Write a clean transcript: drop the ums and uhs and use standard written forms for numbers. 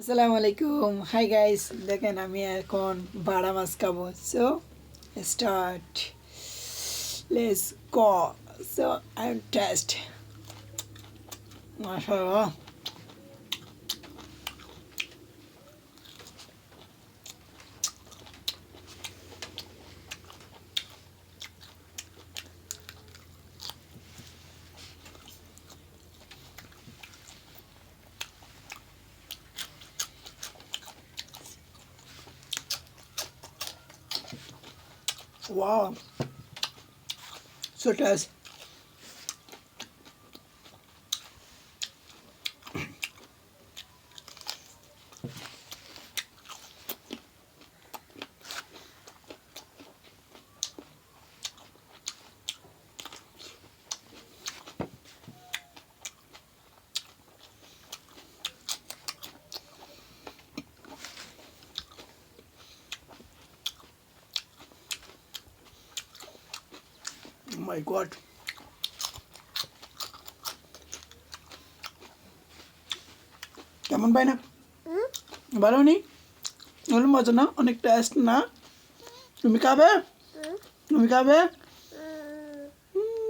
আসসালামু আলাইকুম hi guys দেখেন আমি এখন বাড়া মাছ খাবো so start let's go so I am test মাশাআল্লাহ wow so taste oh my god কেমন ভাই না ভালো নি ভালো মজা না অনেক টেস্ট না তুমি খাবে তুমি খাবে